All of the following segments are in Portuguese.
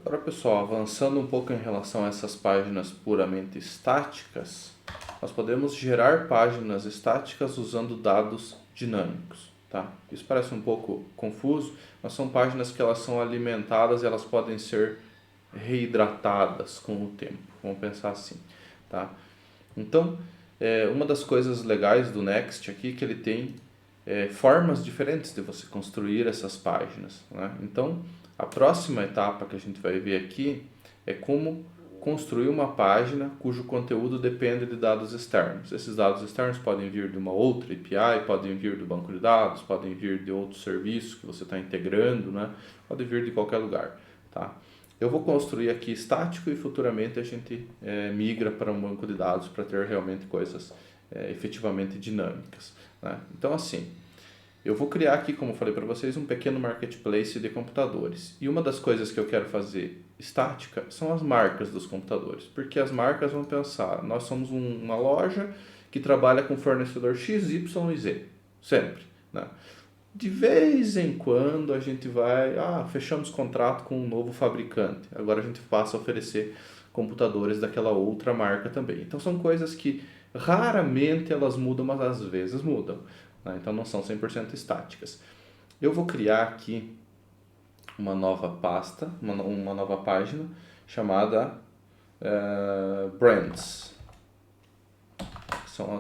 Agora, pessoal, avançando um pouco em relação a essas páginas puramente estáticas, nós podemos gerar páginas estáticas usando dados dinâmicos, tá? Isso parece um pouco confuso, mas são páginas que elas são alimentadas e elas podem ser reidratadas com o tempo. Vamos pensar assim, tá? Então, uma das coisas legais do Next aqui é que ele tem formas diferentes de você construir essas páginas, né? Então, a próxima etapa que a gente vai ver aqui é como construir uma página cujo conteúdo depende de dados externos. Esses dados externos podem vir de uma outra API, podem vir do banco de dados, podem vir de outro serviço que você está integrando, né? Pode vir de qualquer lugar, tá? Eu vou construir aqui estático e futuramente a gente migra para um banco de dados para ter realmente coisas efetivamente dinâmicas, né? Então, assim, eu vou criar aqui, como eu falei para vocês, um pequeno marketplace de computadores. E uma das coisas que eu quero fazer estática são as marcas dos computadores. Porque as marcas vão pensar, nós somos uma loja que trabalha com fornecedor X, Y e Z. Sempre, né? De vez em quando a gente vai, fechamos contrato com um novo fabricante. Agora a gente passa a oferecer computadores daquela outra marca também. Então são coisas que raramente elas mudam, mas às vezes mudam, né? Então não são 100% estáticas. Eu vou criar aqui uma nova pasta, uma nova página chamada Brands. São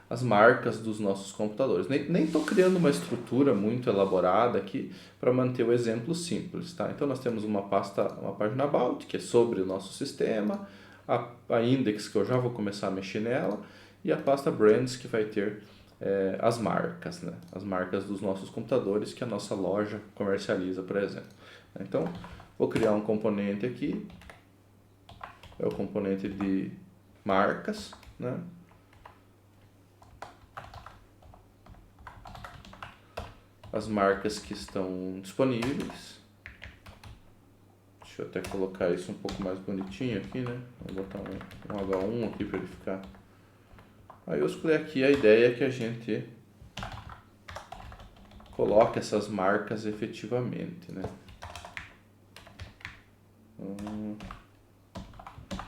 as marcas dos nossos computadores. Nem estou criando uma estrutura muito elaborada aqui para manter o exemplo simples, tá? Então nós temos uma página About, que é sobre o nosso sistema, a Index, que eu já vou começar a mexer nela, e a pasta Brands, que vai ter as marcas, né? As marcas dos nossos computadores que a nossa loja comercializa, por exemplo. Então, vou criar um componente aqui, é o componente de marcas, né? As marcas que estão disponíveis. Deixa eu até colocar isso um pouco mais bonitinho aqui, né? Vou botar um H1 aqui para ele ficar. Aí eu escolhi aqui, a ideia é que a gente coloque essas marcas efetivamente, né?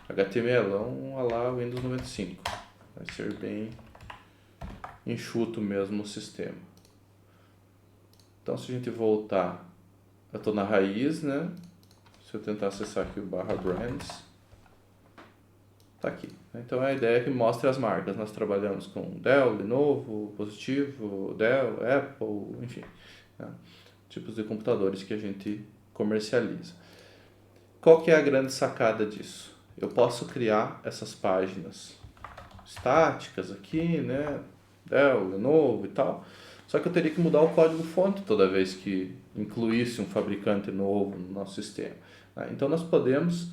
HTMLão a lá Windows 95. Vai ser bem enxuto mesmo o sistema. Então, se a gente voltar, eu estou na raiz, né? Se eu tentar acessar aqui o /brands, tá aqui. Então, a ideia é que mostre as marcas. Nós trabalhamos com Dell, Lenovo, Positivo, Dell, Apple, enfim, né? Tipos de computadores que a gente comercializa. Qual que é a grande sacada disso? Eu posso criar essas páginas estáticas aqui, né? Dell, Lenovo e tal. Só que eu teria que mudar o código-fonte toda vez que incluísse um fabricante novo no nosso sistema, né? Então nós podemos,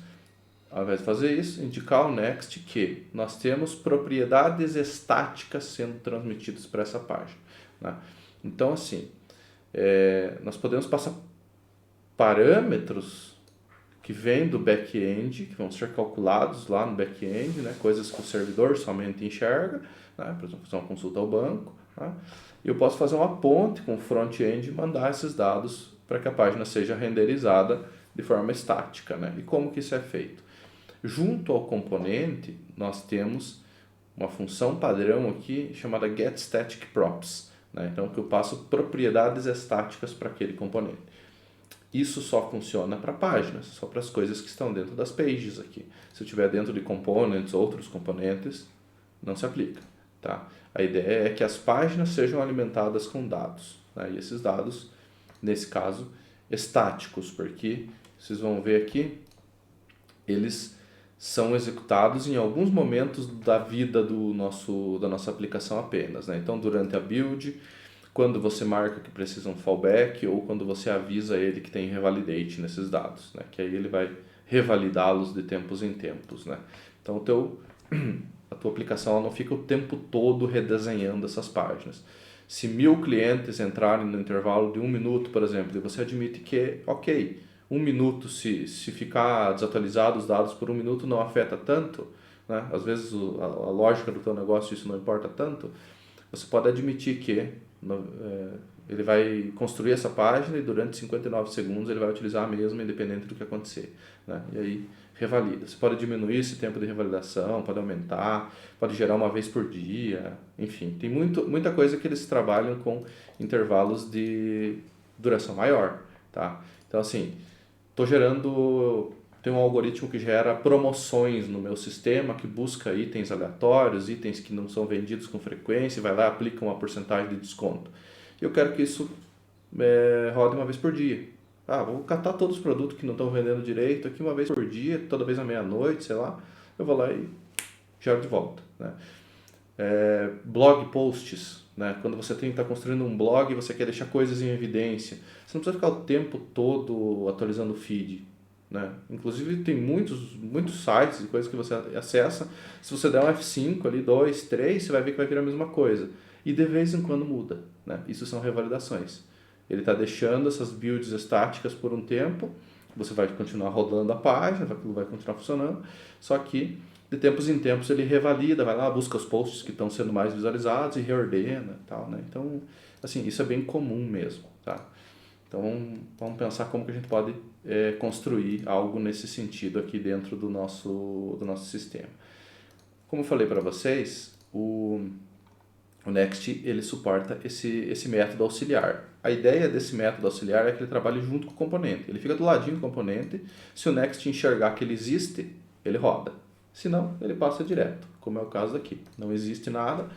ao invés de fazer isso, indicar ao Next que nós temos propriedades estáticas sendo transmitidas para essa página, né? Então assim, nós podemos passar parâmetros que vêm do back-end, que vão ser calculados lá no back-end, né? Coisas que o servidor somente enxerga, né? Por exemplo, fazer uma consulta ao banco, né? E eu posso fazer uma ponte com o front-end e mandar esses dados para que a página seja renderizada de forma estática, né? E como que isso é feito? Junto ao componente, nós temos uma função padrão aqui chamada getStaticProps, né? Então, que eu passo propriedades estáticas para aquele componente. Isso só funciona para páginas, só para as coisas que estão dentro das pages aqui. Se eu tiver dentro de components, outros componentes, não se aplica, tá? A ideia é que as páginas sejam alimentadas com dados, né? E esses dados, nesse caso, estáticos, porque vocês vão ver aqui, eles são executados em alguns momentos da vida da nossa aplicação apenas, né? Então, durante a build, quando você marca que precisa um fallback ou quando você avisa ele que tem revalidate nesses dados, né? Que aí ele vai revalidá-los de tempos em tempos, né? Então a tua aplicação ela não fica o tempo todo redesenhando essas páginas. Se 1000 clientes entrarem no intervalo de 1 minuto, por exemplo, e você admite que, ok, 1 minuto, se ficar desatualizado os dados por 1 minuto não afeta tanto, né? Às vezes a lógica do teu negócio isso não importa tanto, você pode admitir que ele vai construir essa página e durante 59 segundos ele vai utilizar a mesma, independente do que acontecer, né? E aí revalida. Você pode diminuir esse tempo de revalidação, pode aumentar, pode gerar uma vez por dia, enfim, tem muita coisa que eles trabalham com intervalos de duração maior, tá? Então assim, tem um algoritmo que gera promoções no meu sistema, que busca itens aleatórios, itens que não são vendidos com frequência, e vai lá e aplica uma porcentagem de desconto. Eu quero que isso rode uma vez por dia. Vou catar todos os produtos que não estão vendendo direito aqui uma vez por dia, toda vez à meia-noite, sei lá. Eu vou lá e gero de volta, né? Blog posts, né? Quando você está construindo um blog e você quer deixar coisas em evidência, você não precisa ficar o tempo todo atualizando o feed, né? Inclusive tem muitos sites e coisas que você acessa, se você der um F5 ali, 2, 3, você vai ver que vai vir a mesma coisa. E de vez em quando muda, né? Isso são revalidações. Ele está deixando essas builds estáticas por um tempo, você vai continuar rodando a página, aquilo vai continuar funcionando, só que de tempos em tempos ele revalida, vai lá, busca os posts que estão sendo mais visualizados e reordena e tal, né? Então, assim, isso é bem comum mesmo, tá? Então, vamos pensar como que a gente pode construir algo nesse sentido aqui dentro do nosso sistema. Como eu falei para vocês, o Next ele suporta esse método auxiliar. A ideia desse método auxiliar é que ele trabalhe junto com o componente. Ele fica do ladinho do componente, se o Next enxergar que ele existe, ele roda. Se não, ele passa direto, como é o caso aqui. Não existe nada,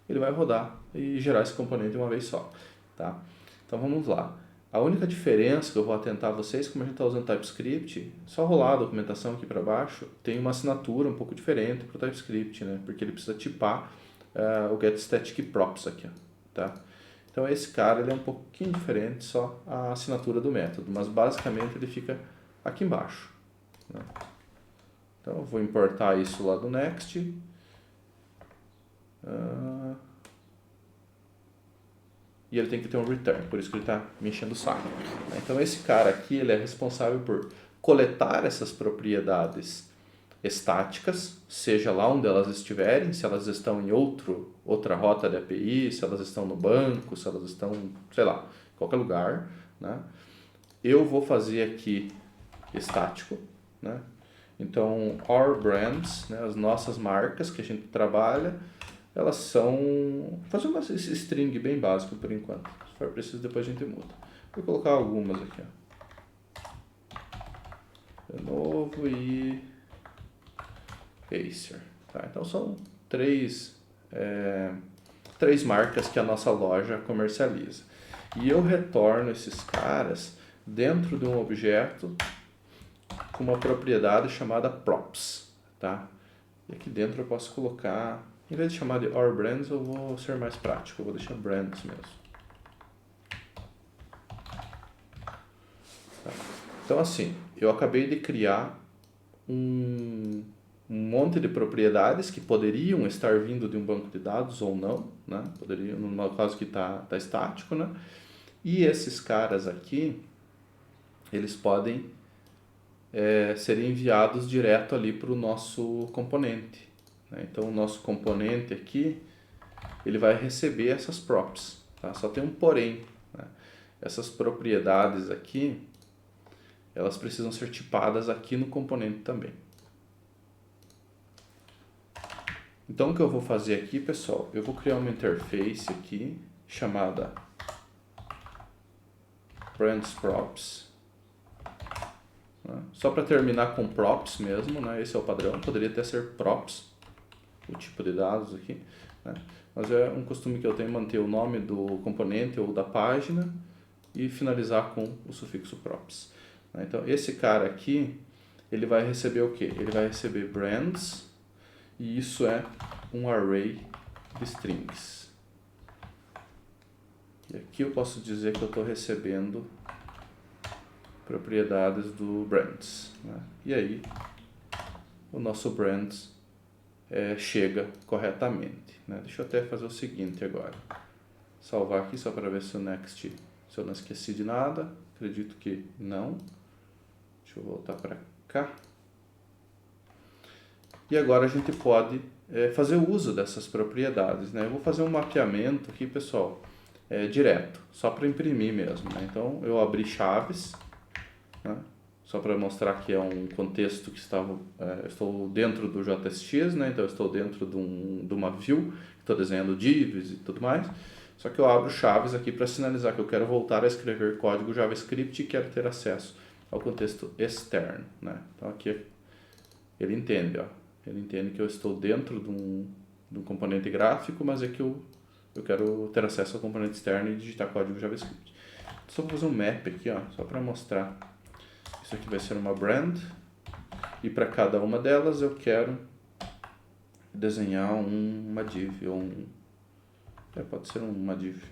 ele vai rodar e gerar esse componente uma vez só, tá? Então vamos lá. A única diferença que eu vou atentar a vocês, como a gente está usando TypeScript, só rolar a documentação aqui para baixo, tem uma assinatura um pouco diferente para o TypeScript, né? Porque ele precisa tipar o getStaticProps aqui, tá? Então esse cara ele é um pouquinho diferente, só a assinatura do método, mas basicamente ele fica aqui embaixo, né? Então eu vou importar isso lá do Next. E ele tem que ter um return, por isso que ele está me enchendo o saco. Então esse cara aqui ele é responsável por coletar essas propriedades estáticas, seja lá onde elas estiverem, se elas estão em outra rota de API, se elas estão no banco, se elas estão, sei lá, em qualquer lugar, né? Eu vou fazer aqui estático, né? Então, our brands, né, as nossas marcas que a gente trabalha, elas são... fazer uma string bem básica por enquanto. Se for preciso, depois a gente muda. Vou colocar algumas aqui, ó. De novo e... Pacer. Tá? Então, são três marcas que a nossa loja comercializa. E eu retorno esses caras dentro de um objeto com uma propriedade chamada props, tá? E aqui dentro eu posso colocar, em vez de chamar de our brands, eu vou ser mais prático, eu vou deixar brands mesmo. Tá? Então assim, eu acabei de criar um monte de propriedades que poderiam estar vindo de um banco de dados ou não, né? Poderiam, no caso que tá estático, né? E esses caras aqui, eles podem ser enviados direto ali para o nosso componente, né? Então o nosso componente aqui ele vai receber essas props, tá? Só tem um porém, né? Essas propriedades aqui elas precisam ser tipadas aqui no componente também. Então o que eu vou fazer aqui, pessoal, eu vou criar uma interface aqui chamada brandsProps. Só para terminar com props mesmo, né? Esse é o padrão, poderia até ser props, o tipo de dados aqui, né? Mas é um costume que eu tenho manter o nome do componente ou da página e finalizar com o sufixo props. Então esse cara aqui, ele vai receber o que? Ele vai receber brands e isso é um array de strings. E aqui eu posso dizer que eu estou recebendo propriedades do brands, né? E aí o nosso brands chega corretamente, né? Deixa eu até fazer o seguinte agora, salvar aqui só para ver se o next, se eu não esqueci de nada, acredito que não. Deixa eu voltar para cá. E agora a gente pode fazer uso dessas propriedades, né? Eu vou fazer um mapeamento aqui, pessoal, direto, só para imprimir mesmo, né? Então eu abri chaves, né? Só para mostrar que é um contexto que estou dentro do JSX, né? Então eu estou dentro de uma view, estou desenhando divs e tudo mais. Só que eu abro chaves aqui para sinalizar que eu quero voltar a escrever código JavaScript e quero ter acesso ao contexto externo, né? Então aqui ele entende, ó. Ele entende que eu estou dentro de um componente gráfico, mas é que eu quero ter acesso ao componente externo e digitar código JavaScript. Só vou fazer um map aqui, ó, só para mostrar. Isso aqui vai ser uma brand e para cada uma delas eu quero desenhar uma div ou pode ser uma div.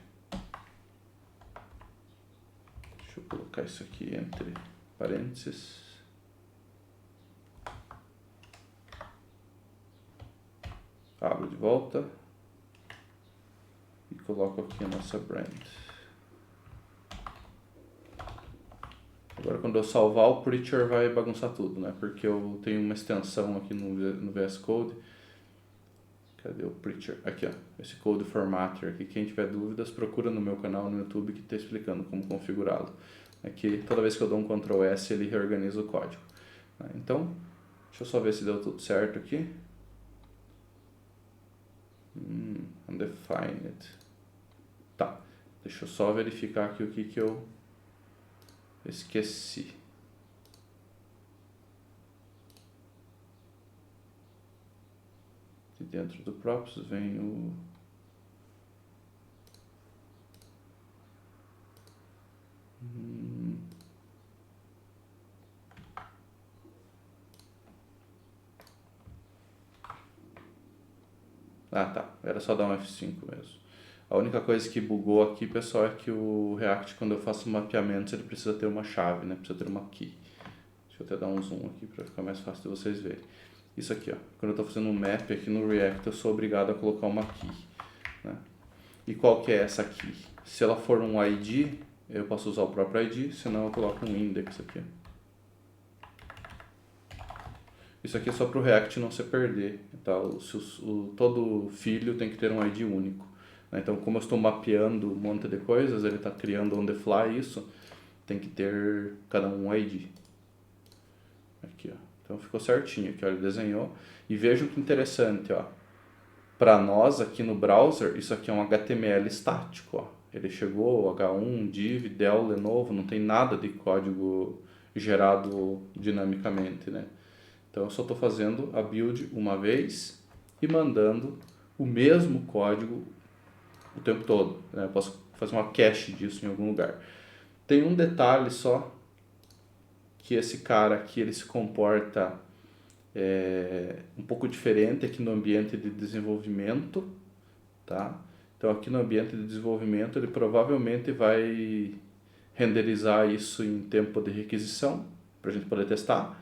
Deixa eu colocar isso aqui entre parênteses. Abro de volta e coloco aqui a nossa brand. Agora quando eu salvar o Preacher vai bagunçar tudo, né? Porque eu tenho uma extensão aqui no VS Code. Cadê o Preacher? Aqui, ó. Esse Code Formatter aqui. Quem tiver dúvidas, procura no meu canal no YouTube que está explicando como configurá-lo. Aqui, toda vez que eu dou um Ctrl S, ele reorganiza o código. Então, deixa eu só ver se deu tudo certo aqui. Undefined. Tá. Deixa eu só verificar aqui o que eu esqueci. Aqui dentro do props vem o... Ah, tá. Era só dar um F5 mesmo. A única coisa que bugou aqui, pessoal, é que o React, quando eu faço mapeamentos, ele precisa ter uma chave, né? Precisa ter uma key. Deixa eu até dar um zoom aqui para ficar mais fácil de vocês verem. Isso aqui, ó. Quando eu estou fazendo um map aqui no React, eu sou obrigado a colocar uma key, né? E qual que é essa key? Se ela for um ID, eu posso usar o próprio ID, senão eu coloco um index aqui. Isso aqui é só para o React não se perder, tá? Todo filho tem que ter um ID único, né? Então, como eu estou mapeando um monte de coisas, ele está criando on the fly isso, tem que ter cada um ID. Aqui, ó. Então ficou certinho aqui, ó, ele desenhou. E vejam que interessante, ó. Para nós aqui no browser, isso aqui é um HTML estático, ó. Ele chegou, H1, div, del, Lenovo, não tem nada de código gerado dinamicamente, né? Então eu só estou fazendo a build uma vez e mandando o mesmo código o tempo todo, né? Eu posso fazer uma cache disso em algum lugar. Tem um detalhe só, que esse cara aqui ele se comporta um pouco diferente aqui no ambiente de desenvolvimento, tá? Então aqui no ambiente de desenvolvimento ele provavelmente vai renderizar isso em tempo de requisição, para a gente poder testar.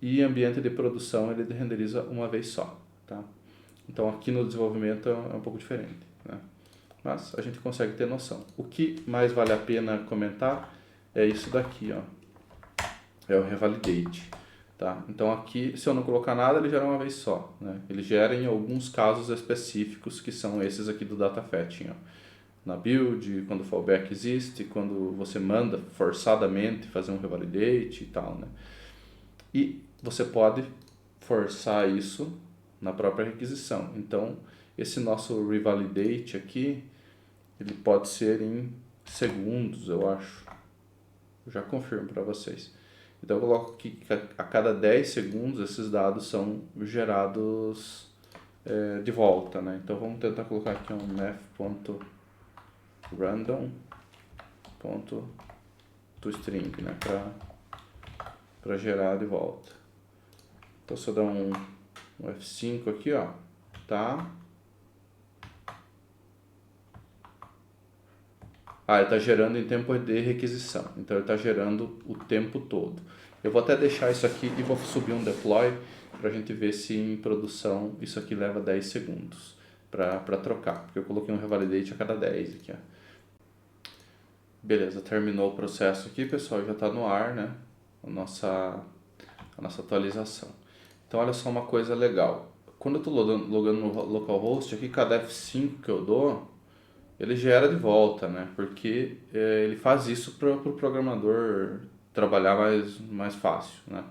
E ambiente de produção ele renderiza uma vez só, tá? Então aqui no desenvolvimento é um pouco diferente, né? Mas a gente consegue ter noção. O que mais vale a pena comentar é isso daqui, ó. É o revalidate, tá? Então aqui, se eu não colocar nada, ele gera uma vez só, né? Ele gera em alguns casos específicos, que são esses aqui do data fetching, ó. Na build, quando o fallback existe, quando você manda forçadamente fazer um revalidate e tal, né? E você pode forçar isso na própria requisição. Então, esse nosso revalidate aqui, ele pode ser em segundos, eu acho. Eu já confirmo para vocês. Então, eu coloco aqui que a cada 10 segundos esses dados são gerados de volta, né? Então, vamos tentar colocar aqui um math.random.toString, né? Para gerar de volta. Então, se eu dar um F5 aqui, ó, tá? Ah, ele está gerando em tempo de requisição, então ele está gerando o tempo todo. Eu vou até deixar isso aqui e vou subir um deploy para a gente ver se em produção isso aqui leva 10 segundos para trocar, porque eu coloquei um revalidate a cada 10 aqui, ó. Beleza, terminou o processo aqui, pessoal, já está no ar, né? A nossa atualização. Então, olha só uma coisa legal. Quando eu estou logando no localhost, aqui cada F5 que eu dou, ele gera de volta, né? Porque ele faz isso para o programador trabalhar mais fácil, né?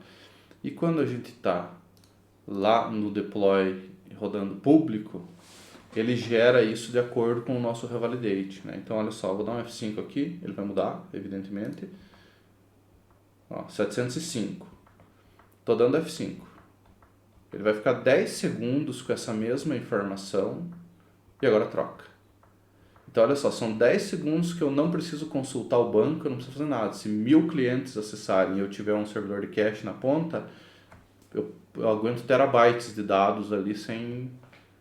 E quando a gente está lá no deploy rodando público, ele gera isso de acordo com o nosso revalidate, né? Então, olha só, vou dar um F5 aqui, ele vai mudar, evidentemente. Ó, 705. Estou dando F5. Ele vai ficar 10 segundos com essa mesma informação e agora troca. Então, olha só, são 10 segundos que eu não preciso consultar o banco, eu não preciso fazer nada. Se 1000 clientes acessarem e eu tiver um servidor de cache na ponta, eu aguento terabytes de dados ali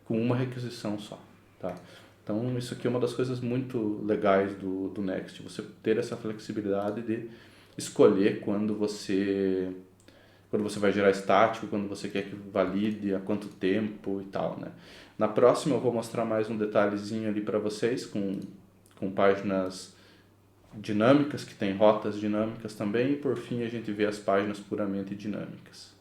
com uma requisição só, tá? Então, isso aqui é uma das coisas muito legais do Next, você ter essa flexibilidade de escolher quando você vai gerar estático, quando você quer que valide, a quanto tempo e tal, né? Na próxima eu vou mostrar mais um detalhezinho ali para vocês com páginas dinâmicas, que tem rotas dinâmicas também, e por fim a gente vê as páginas puramente dinâmicas.